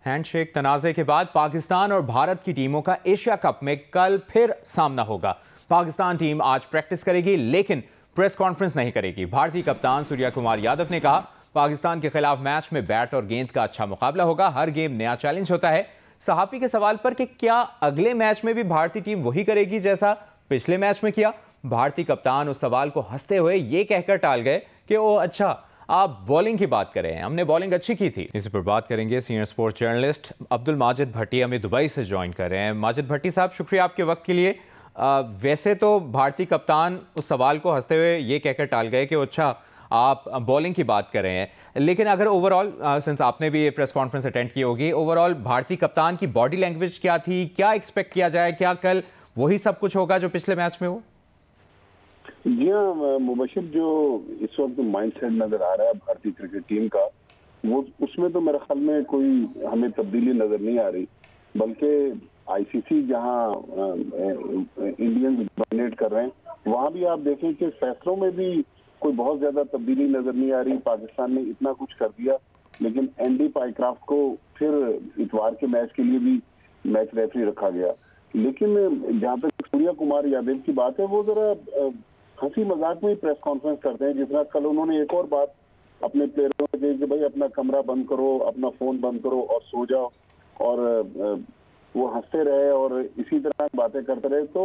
Handshake तनाज़े के बाद पाकिस्तान और भारत की टीमों का एशिया कप में कल फिर सामना होगा। पाकिस्तान टीम आज प्रैक्टिस करेगी लेकिन प्रेस कॉन्फ्रेंस नहीं करेगी। भारतीय कप्तान सूर्या कुमार यादव ने कहा, पाकिस्तान के खिलाफ मैच में बैट और गेंद का अच्छा मुकाबला होगा। हर गेम नया चैलेंज होता है। सहाफी के सवाल पर कि क्या अगले मैच में भी भारतीय टीम वही करेगी जैसा पिछले मैच में किया, भारतीय कप्तान उस सवाल को हंसते हुए ये कहकर टाल गए कि ओ अच्छा, आप बॉलिंग की बात करें, हमने बॉलिंग अच्छी की थी। इसी पर बात करेंगे। Senior sports journalist Abdul Majid Bhatti हमें दुबई से ज्वाइन कर रहे हैं। माजिद भट्टी साहब, शुक्रिया आपके वक्त के लिए। वैसे तो भारतीय कप्तान उस सवाल को हंसते हुए ये कहकर टाल गए कि अच्छा, आप बॉलिंग की बात कर रहे हैं, लेकिन अगर ओवरऑल सिंस आपने भी ये प्रेस कॉन्फ्रेंस अटेंड की होगी, ओवरऑल भारतीय कप्तान की बॉडी लैंग्वेज क्या थी, क्या एक्सपेक्ट किया जाए, क्या कल वही सब कुछ होगा जो पिछले मैच में हो? जी हाँ मुबशिर, जो इस वक्त माइंडसेट नजर आ रहा है भारतीय क्रिकेट टीम का, वो उसमें तो मेरे ख्याल में कोई हमें तब्दीली नजर नहीं आ रही, बल्कि आईसीसी जहाँ इंडियंस डोमिनेट कर रहे हैं, वहाँ भी आप देखें कि फैसलों में भी कोई बहुत ज्यादा तब्दीली नजर नहीं आ रही। पाकिस्तान ने इतना कुछ कर दिया, लेकिन एंडी पाइक्राफ्ट को फिर इतवार के मैच के लिए भी मैच रेफरी रखा गया। लेकिन जहाँ तक सूर्या कुमार यादव की बात है, वो जरा हंसी मजाक में ही प्रेस कॉन्फ्रेंस करते हैं। जिस तरह कल उन्होंने एक और बात अपने प्लेयरों को कही कि भाई अपना कमरा बंद करो, अपना फोन बंद करो और सो जाओ, और वो हंसते रहे और इसी तरह बातें करते रहे। तो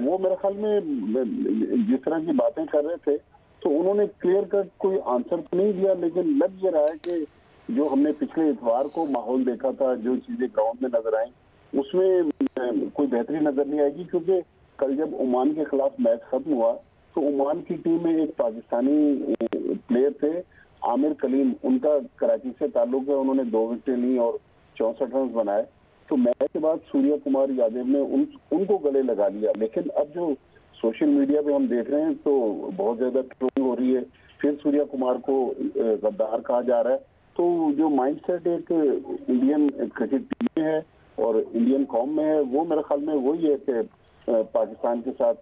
वो मेरे ख्याल में जिस तरह की बातें कर रहे थे, तो उन्होंने क्लियर कट कोई आंसर तो नहीं दिया, लेकिन लग ये रहा है कि जो हमने पिछले इतवार को माहौल देखा था, जो चीजें ग्राउंड में नजर आई, उसमें कोई बेहतरी नजर नहीं आएगी। क्योंकि कल जब ओमान के खिलाफ मैच खत्म हुआ, तो ओमान की टीम में एक पाकिस्तानी प्लेयर थे, आमिर कलीम, उनका कराची से ताल्लुक है। उन्होंने 2 विकेटें ली और 64 रन बनाए। तो मैच के बाद सूर्या कुमार यादव ने उनको गले लगा लिया। लेकिन अब जो सोशल मीडिया पे हम देख रहे हैं, तो बहुत ज्यादा ट्रोलिंग हो रही है, फिर सूर्या कुमार को गद्दार कहा जा रहा है। तो जो माइंडसेट एक इंडियन क्रिकेट टीम में है और इंडियन कौम में है, वो मेरे ख्याल में वही है कि पाकिस्तान के साथ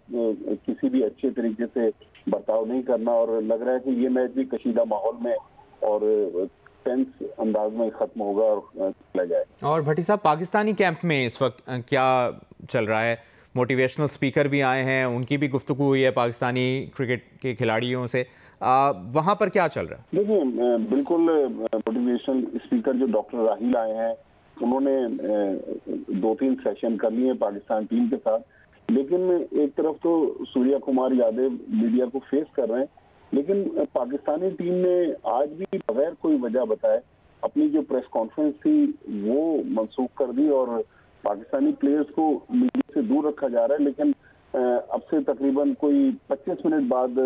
किसी भी अच्छे तरीके से बर्ताव नहीं करना, और लग रहा है कि ये मैच भी कशीदा माहौल में और टेंस अंदाज में खत्म होगा और खेला जाए। और भट्टी साहब, पाकिस्तानी कैंप में इस वक्त क्या चल रहा है? मोटिवेशनल स्पीकर भी आए हैं, उनकी भी गुफ्तगू हुई है पाकिस्तानी क्रिकेट के खिलाड़ियों से, वहाँ पर क्या चल रहा है? देखिए, बिल्कुल मोटिवेशनल स्पीकर जो डॉक्टर राहील आए हैं, उन्होंने 2-3 सेशन कर लिए पाकिस्तान टीम के साथ। लेकिन एक तरफ तो सूर्या कुमार यादव मीडिया को फेस कर रहे हैं, लेकिन पाकिस्तानी टीम ने आज भी बगैर कोई वजह बताए अपनी जो प्रेस कॉन्फ्रेंस थी वो मनसूख कर दी, और पाकिस्तानी प्लेयर्स को मीडिया से दूर रखा जा रहा है। लेकिन अब से तकरीबन कोई 25 मिनट बाद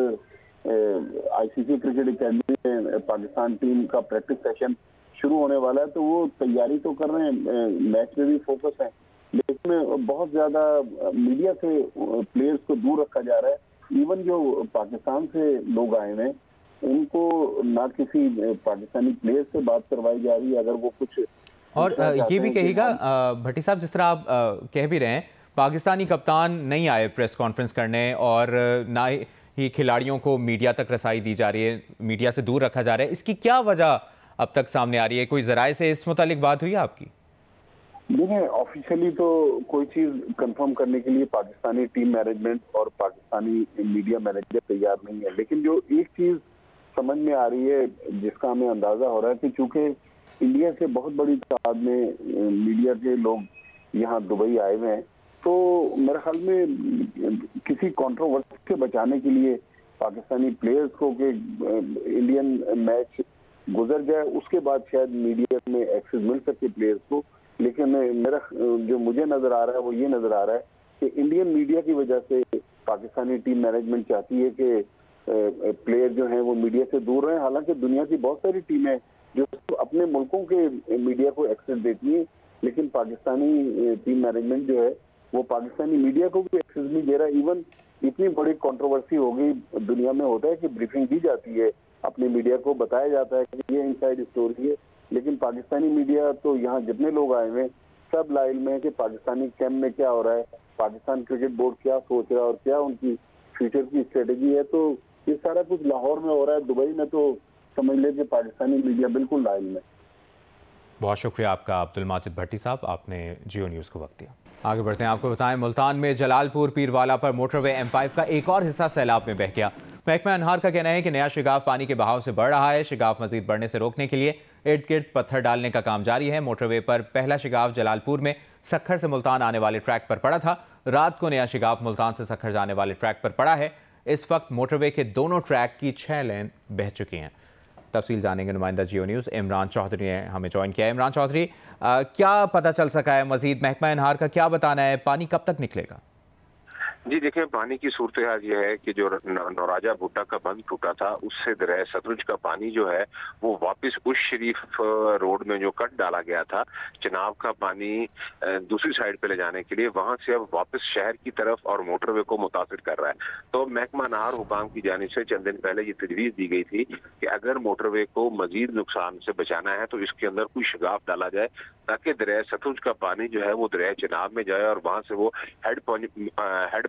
आईसीसी क्रिकेट एकेडमी में पाकिस्तान टीम का प्रैक्टिस सेशन शुरू होने वाला है। तो वो तैयारी तो कर रहे हैं, मैच में भी फोकस है, लेकिन बहुत ज्यादा मीडिया से प्लेयर्स को दूर रखा जा रहा है। इवन जो पाकिस्तान से लोग आए हैं, उनको ना किसी पाकिस्तानी प्लेयर से बात करवाई जा रही है, अगर वो कुछ। और ये भी कहिएगा भट्टी साहब, जिस तरह आप कह भी रहे हैं, पाकिस्तानी कप्तान नहीं आए प्रेस कॉन्फ्रेंस करने, और ना ही खिलाड़ियों को मीडिया तक रसाई दी जा रही है, मीडिया से दूर रखा जा रहा है, इसकी क्या वजह अब तक सामने आ रही है? कोई जराए से इस मुतालिक बात हुई है आपकी? देखिए, ऑफिशियली तो कोई चीज कंफर्म करने के लिए पाकिस्तानी टीम मैनेजमेंट और पाकिस्तानी मीडिया मैनेजर तैयार नहीं है। लेकिन जो एक चीज समझ में आ रही है, जिसका हमें अंदाजा हो रहा है कि चूंकि इंडिया से बहुत बड़ी तादाद में मीडिया के लोग यहाँ दुबई आए हुए हैं, तो मेरे ख्याल में किसी कंट्रोवर्सी से बचाने के लिए पाकिस्तानी प्लेयर्स को कि इंडियन मैच गुजर जाए, उसके बाद शायद मीडिया में एक्सेस मिल सके प्लेयर्स को। लेकिन मेरा जो मुझे नजर आ रहा है वो ये नजर आ रहा है कि इंडियन मीडिया की वजह से पाकिस्तानी टीम मैनेजमेंट चाहती है कि प्लेयर जो हैं वो मीडिया से दूर रहें। हालांकि दुनिया की बहुत सारी टीमें जो अपने मुल्कों के मीडिया को एक्सेस देती है, लेकिन पाकिस्तानी टीम मैनेजमेंट जो है वो पाकिस्तानी मीडिया को भी एक्सेस नहीं दे रहा। इवन इतनी बड़ी कंट्रोवर्सी हो गई, दुनिया में होता है कि ब्रीफिंग दी जाती है, अपनी मीडिया को बताया जाता है कि ये इनसाइड स्टोरी है, लेकिन पाकिस्तानी मीडिया तो यहाँ जितने लोग आए हुए सब लाइन में है कि पाकिस्तानी कैंप में क्या हो रहा है, पाकिस्तान क्रिकेट बोर्ड क्या सोच रहा है और क्या उनकी फ्यूचर की स्ट्रेटेजी है। तो ये सारा कुछ लाहौर में हो रहा है, दुबई में तो समझ ले कि पाकिस्तानी मीडिया बिल्कुल लाइन में। बहुत शुक्रिया आपका अब्दुल माजिद भट्टी साहब, आपने जियो न्यूज़ को वक्त दिया। आगे बढ़ते हैं, आपको बताएं मुल्तान में जलालपुर पीरवाला पर मोटरवे M5 का एक और हिस्सा सैलाब में बह गया। महकमा अनहार का कहना है कि नया शिगाफ पानी के बहाव से बढ़ रहा है। शिगाफ मजीद बढ़ने से रोकने के लिए इर्द गिर्द पत्थर डालने का काम जारी है। मोटरवे पर पहला शिगाफ जलालपुर में सक्खर से मुल्तान आने वाले ट्रैक पर पड़ा था। रात को नया शिगाफ मुल्तान से सक्खर जाने वाले ट्रैक पर पड़ा है। इस वक्त मोटरवे के दोनों ट्रैक की 6 लेन बह चुकी हैं। तफसील जानेंगे नुमाइंदा जियो न्यूज़ इमरान चौधरी ने हमें ज्वाइन किया है। इमरान चौधरी, क्या पता चल सका है मजीद? महकमा अनहार का क्या बताना है, पानी कब तक निकलेगा? जी देखिए, पानी की सूरत हाल ये है कि जो नौराजा भुट्टा का बंद टूटा था उससे दरिया सतलुज का पानी जो है वो वापस उस शरीफ रोड में जो कट डाला गया था चिनाब का पानी दूसरी साइड पे ले जाने के लिए, वहां से अब वापस शहर की तरफ और मोटरवे को मुतासिर कर रहा है। तो महकमा अनहार हुकाम की जानिब से चंद दिन पहले ये तजवीज़ दी गई थी कि अगर मोटरवे को मजीद नुकसान से बचाना है तो इसके अंदर कोई शगाफ डाला जाए ताकि दरिया सतलुज का पानी जो है वो दरिया चिनाब में जाए और वहां से वो हेड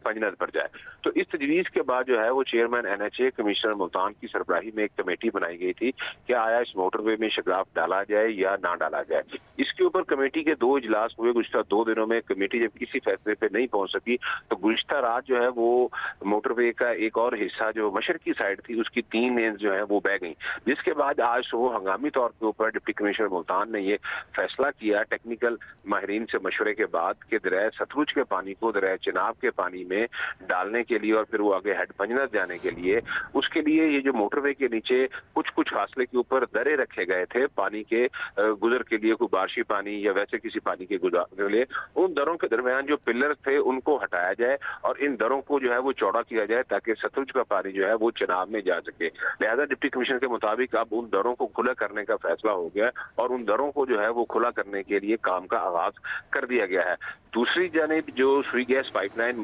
पंजनद पर जाए। तो इस तजवीज़ के बाद जो है वो चेयरमैन NHA कमिश्नर मुल्तान की सरबराही में एक कमेटी बनाई गई थी कि आया इस मोटरवे में शगाफ डाला जाए या ना डाला जाए। इसके ऊपर कमेटी के 2 इजलास हुए गुज़िश्ता 2 दिनों में। कमेटी जब किसी फैसले पे नहीं पहुंच सकी तो गुज़िश्ता रात जो है वो मोटरवे का एक और हिस्सा जो मशरकी साइड थी उसकी 3 लेन जो है वो बह गई, जिसके बाद आज सुबह हंगामी तौर के ऊपर डिप्टी कमिश्नर मुल्तान ने ये फैसला किया टेक्निकल माहिरीन से मशवरे के बाद कि दरिया सतलुज के पानी को दरिया चिनाब के पानी में डालने के लिए और फिर वो आगे हेड पंजनद जाने के लिए, उसके लिए ये जो मोटरवे के नीचे कुछ कुछ फासले के ऊपर दरे रखे गए थे पानी के गुजर के लिए, कोई बारिशी पानी या वैसे किसी पानी के गुजर के लिए, उन दरों के दरमियान जो पिलर थे उनको हटाया जाए और इन दरों को जो है वो चौड़ा किया जाए ताकि सतलुज का पानी जो है वो चिनाब में जा सके। लिहाजा डिप्टी कमिश्नर के मुताबिक अब उन दरों को खुला करने का फैसला हो गया और उन दरों को जो है वो खुला करने के लिए काम का आगाज कर दिया गया है। दूसरी जानिब जो सुई गैस पाइपलाइन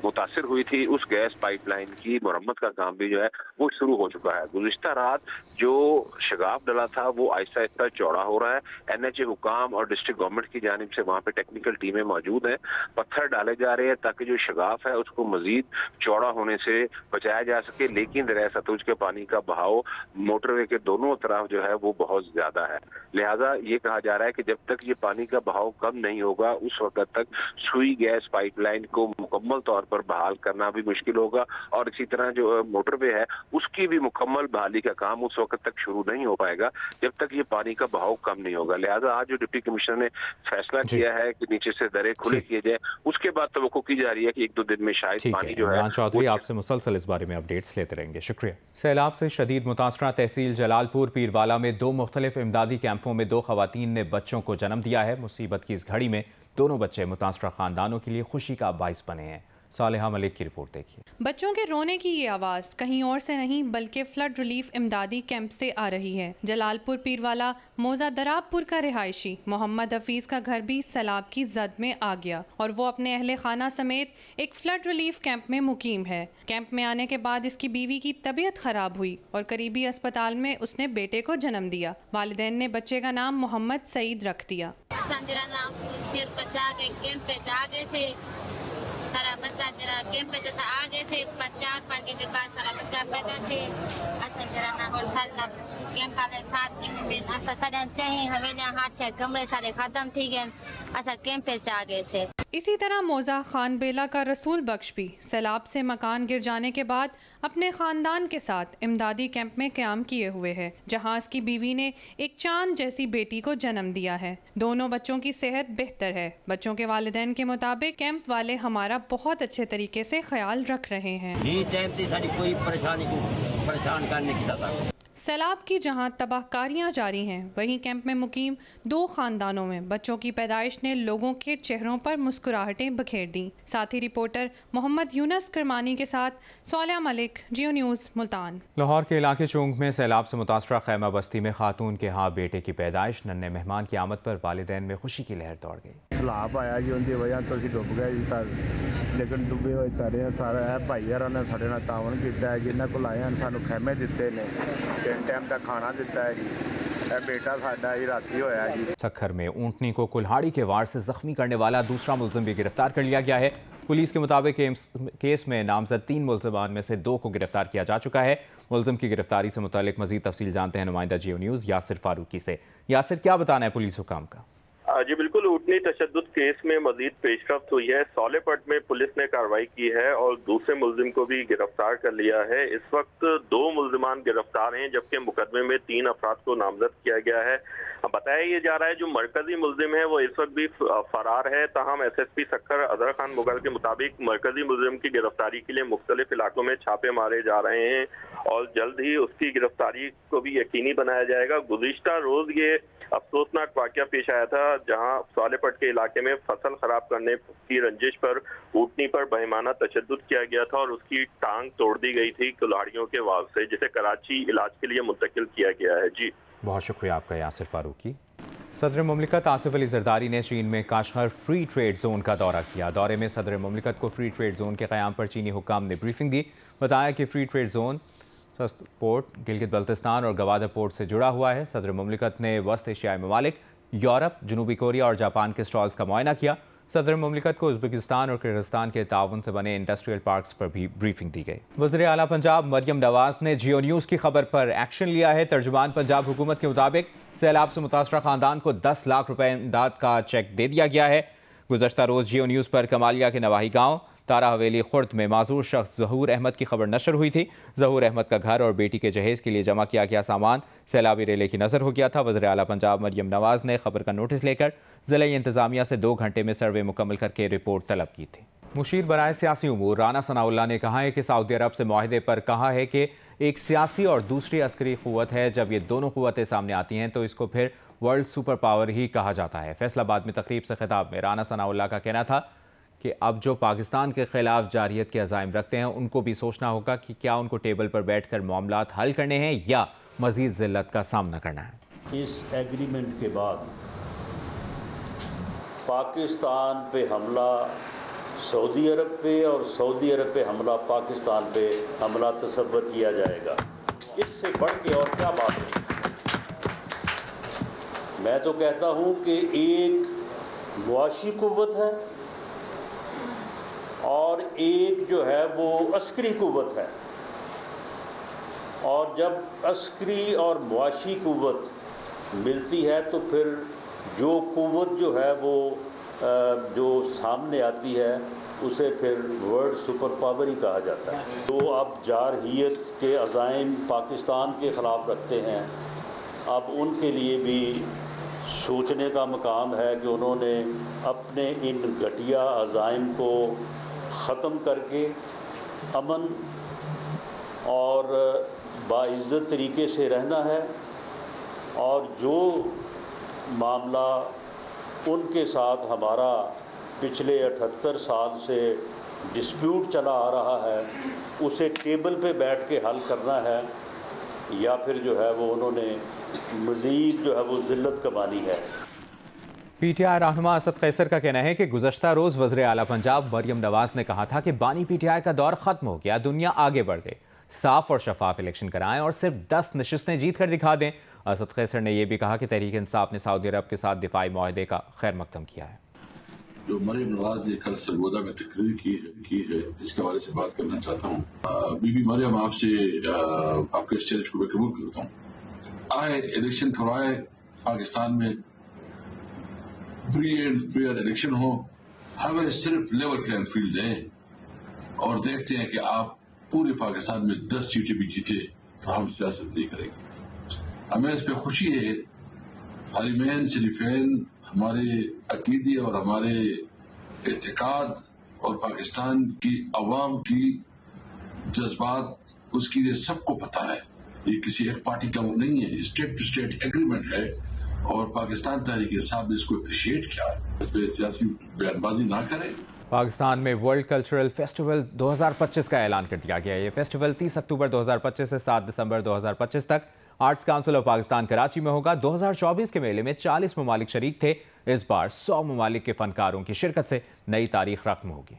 मुतासिर हुई थी उस गैस पाइपलाइन की मरम्मत का काम भी जो है वो शुरू हो चुका है। गुज़िश्ता रात जो शगाफ डला था वो आहिस्ता आहिस्ता चौड़ा हो रहा है। NHA हुकाम और डिस्ट्रिक्ट गवर्नमेंट की जानिब से वहाँ पे टेक्निकल टीमें मौजूद हैं, पत्थर डाले जा रहे हैं ताकि जो शगाफ है उसको मजीद चौड़ा होने से बचाया जा सके। लेकिन दरिया सतलुज के पानी का बहाव मोटरवे के दोनों तरफ जो है वो बहुत ज्यादा है। लिहाजा ये कहा जा रहा है कि जब तक ये पानी का बहाव कम नहीं होगा उस वक्त तक सुई गैस पाइपलाइन को मुकम्मल तौर पर बहाल करना भी मुश्किल होगा और इसी तरह जो मोटरवे है उसकी भी मुकम्मल बहाली का काम उस वक्त तक शुरू नहीं हो पाएगा जब तक ये पानी का बहाव कम नहीं होगा। लिहाजा आज जो डिप्टी कमिश्नर ने फैसला किया है कि नीचे से दरे खुले किए जाए, उसके बाद तवक्को की जा रही है कि 1-2 दिन में शायद पानी जो है। चौधरी, आपसे मुसलसल इस बारे में अपडेट्स लेते रहेंगे, शुक्रिया। सैलाब से शदीद मुतासरा तहसील जलालपुर पीरवाला में 2 मुख्तलिफ इमदादी कैंपों में 2 खवातीन ने बच्चों को जन्म दिया है। मुसीबत की इस घड़ी में दोनों बच्चे मुतासरा खानदानों के लिए खुशी का बाइस बने हैं। सालेहा मलिक की रिपोर्ट देखिए। बच्चों के रोने की ये आवाज़ कहीं और से नहीं बल्कि फ्लड रिलीफ इमदादी कैंप से आ रही है। जलालपुर पीरवाला मौजा दराबपुर का रिहायशी मोहम्मद हफीज़ का घर भी सैलाब की जद में आ गया और वो अपने अहले खाना समेत एक फ्लड रिलीफ कैंप में मुकीम है। कैंप में आने के बाद इसकी बीवी की तबीयत खराब हुई और करीबी अस्पताल में उसने बेटे को जन्म दिया। वालिदैन ने बच्चे का नाम मोहम्मद सईद रख दिया। सारा बच्चा जरा कैंप पे जैसा आगे से 4-5 दिन के बाद सारा बच्चा पैदा थे असन जरा ना होल साल ना कैंप आगे 7 दिन में असा सारे चाहिए हवेलियां हाथ से कमरे सारे खत्म थी गए असा कैंप पे से आगे से। इसी तरह मौजा खान बेला का रसूल बख्श भी सैलाब से मकान गिर जाने के बाद अपने खानदान के साथ इमदादी कैंप में क़याम किए हुए है, जहां उसकी बीवी ने एक चांद जैसी बेटी को जन्म दिया है। दोनों बच्चों की सेहत बेहतर है। बच्चों के वालिदैन के मुताबिक कैंप वाले हमारा बहुत अच्छे तरीके से ख्याल रख रहे हैं। कोई परेशान करने की सैलाब की जहां तबाहकारियां जारी हैं, वहीं कैंप में मुकीम 2 खानदानों में बच्चों की पैदाइश ने लोगों के चेहरों पर मुस्कुराहटें बखेर दी। साथ ही रिपोर्टर मोहम्मद यूनस करमानी के साथ सालेहा मलिक, जियो न्यूज़, मुल्तान। लाहौर के इलाके चूंग में सैलाब से मुतासरा खैमा बस्ती में खातून के यहाँ बेटे की पैदाइश, नन्हे मेहमान की आमद पर वालिदैन में खुशी की लहर दौड़ गई। सैलाब आया जी, उनकी वजह तो डुब गए लेकिन डुबे हुए तारे सारा है भाई यार ने साढ़े नाल तावन किया है, जिन्होंने को आए हैं सानू खैमे दिते ने, 3 टाइम का खाना दिता है जी। बेटा साडा ही राती होया जी। सखर में ऊंटनी को कुल्हाड़ी के वार से जख्मी करने वाला दूसरा मुलजिम भी गिरफ्तार कर लिया गया है। पुलिस के मुताबिक केस में नामजद 3 मुलजिमान में से 2 को गिरफ्तार किया जा चुका है। मुलजिम की गिरफ्तारी से मुतालिक मजीद तफसील जानते हैं नुमाइंदा जियो न्यूज़ यासिर फारूकी से। यासिर, क्या बताना है पुलिस हुकाम का? जी बिल्कुल, ऊंटनी तशद्दुद केस में मजीद पेशरफ्त हुई है। सौलेपट में पुलिस ने कार्रवाई की है और दूसरे मुलजिम को भी गिरफ्तार कर लिया है। इस वक्त 2 मुलजिमान गिरफ्तार हैं, जबकि मुकदमे में 3 अफराद को नामजद किया गया है। बताया ये जा रहा है जो मरकजी मुलजिम है वो इस वक्त भी फरार है। ताहम SSP सखर अजहर खान मुगल के मुताबिक मरकजी मुलजिम की गिरफ्तारी के लिए मुख्तलिफ इलाकों में छापे मारे जा रहे हैं और जल्द ही उसकी गिरफ्तारी को भी यकीनी बनाया जाएगा। गुज़िश्ता रोज ये अफसोसनाक वाक़या पेश आया था जहां सौलेपट के इलाके में फसल खराब करने की रंजिश पर ऊंटनी पर बेईमाना तशद्दुद किया गया था और उसकी टांग तोड़ दी गई थी कुल्हाड़ियों के वार से, जिसे कराची इलाज के लिए मुंतकिल किया गया है। जी बहुत शुक्रिया आपका यासिर फारूकी। सदर मुमलिकत आसिफ अली जरदारी ने चीन में काशगर फ्री ट्रेड जोन का दौरा किया। दौरे में सदर मुमलिकत को फ्री ट्रेड जोन के क़याम पर चीनी हुक्काम ने ब्रीफिंग दी। बताया कि free trade zone port, Gilgit Baltistan और गवादर पोर्ट से जुड़ा हुआ है। सदर मुमलिकत ने वस्त एशियाई ममालिक, यूरोप, जनूबी कोरिया और जापान के स्टॉल्स का मुआयना किया। सदर मुमलिकत को उज़्बेकिस्तान और किर्गिस्तान के ताउन से बने इंडस्ट्रियल पार्क्स पर भी ब्रीफिंग दी गई। वज़ीर आला पंजाब मरियम नवाज ने जियो न्यूज़ की खबर पर एक्शन लिया है। तर्जुमान पंजाब हुकूमत के मुताबिक सैलाब से मुतासरा खानदान को 10 लाख रुपए इमदाद का चेक दे दिया गया है। गुज़श्ता रोज़ जियो न्यूज़ पर कमालिया के नवाही गाँव तारा हवेली खुर्द में माजूर शख्स ज़हूर अहमद की खबर नशर हुई थी। ज़हूर अहमद का घर और बेटी के जहेज़ के लिए जमा किया गया सामान सैलाबी रेले की नज़र हो गया था। वज़ीर आला पंजाब मरियम नवाज ने खबर का नोटिस लेकर ज़िला इंतज़ामिया से 2 घंटे में सर्वे मुकम्मल करके रिपोर्ट तलब की थी। मुशीर बराए सियासी उमूर राना सनाउल्लाह ने कहा है कि सऊदी अरब से मुआहदे पर कहा है कि एक सियासी और दूसरी अस्करी क़ुव्वत है। जब ये दोनों क़ुव्वतें सामने आती हैं तो इसको फिर वर्ल्ड सुपर पावर ही कहा जाता है। फैसलाबाद में तकरीब से खिताब में राना सनाउल्लाह का कहना था कि अब जो पाकिस्तान के खिलाफ जारियत के अज़ाइम रखते हैं उनको भी सोचना होगा कि क्या उनको टेबल पर बैठकर मामलात हल करने हैं या मज़ीद ज़िल्लत का सामना करना है। इस एग्रीमेंट के बाद पाकिस्तान पे हमला सऊदी अरब पे और सऊदी अरब पे हमला पाकिस्तान पे हमला तसव्वुर किया जाएगा। इससे बढ़ के और क्या बात है। मैं तो कहता हूँ कि एक मुआशी कुव्वत है और एक जो है वो अस्करी कुव्वत है, और जब अस्करी और मुआशी कुव्वत मिलती है तो फिर जो कुव्वत जो है वो जो सामने आती है उसे फिर वर्ल्ड सुपर पावर ही कहा जाता है। तो अब जारहियत के अज़ाइम पाकिस्तान के ख़िलाफ़ रखते हैं, अब उनके लिए भी सोचने का मकाम है कि उन्होंने अपने इन घटिया अज़ाइम को ख़त्म करके अमन और बाइज़्ज़त तरीके से रहना है। और जो मामला उनके साथ हमारा पिछले 78 साल से डिस्प्यूट चला आ रहा है उसे टेबल पे बैठ के हल करना है, या फिर जो है वो उन्होंने मज़ीद जो है वो ज़िल्लत कमानी है। PTI रहनुमा असद कैसर का कहना है कि गुज़श्ता रोज़ वज़ीर आला पंजाब मरियम नवाज ने कहा था कि बानी PTI का दौर ख़त्म हो गया, दुनिया आगे बढ़ गई, साफ और शफाफ इलेक्शन कराएं और सिर्फ 10 नशिस्तें जीत कर दिखा दें। असद कैसर ने यह भी कहा कि तहरीक इंसाफ ने सऊदी अरब के साथ दिफाई मुआहदे का खैर मकदम किया है। जो मरियम नवाज ने कल सरगोदा में तकरीर की है इसके हवाले से बात करना चाहता हूँ। बीबी मरियम, आपसे आपके इस चैलेंज को मैं कबूल करता हूँ। आए इलेक्शन करवाए, पाकिस्तान में फ्री एंड फेयर इलेक्शन हो, हमें सिर्फ लेवल प्लेइंग फील्ड दें और देखते हैं कि आप पूरे पाकिस्तान में 10 सीटें भी जीते तो हम सियासत नहीं करेंगे। हमें इस पर खुशी है। हरीमैन शरीफैन हमारे अकीदे और हमारे एतकाद और पाकिस्तान की अवाम की जज्बात उसकी लिए सबको पता है। ये किसी एक पार्टी का वो नहीं है, स्टेट टू स्टेट एग्रीमेंट है और पाकिस्तान तहरीक इंसाफ ने इसको अप्रिशिएट किया है। इस पर सियासी बयानबाजी ना करें। पाकिस्तान में वर्ल्ड कल्चरल फेस्टिवल 2025 का ऐलान कर दिया गया है। ये फेस्टिवल 30 अक्टूबर 2025 से 7 दिसंबर 2025 तक arts council of Pakistan Karachi में होगा। 2024 के मेले में 40 ममालिक शरीक थे। इस बार 100 ममालिक के फनकारों की शिरकत से नई तारीख रकम होगी।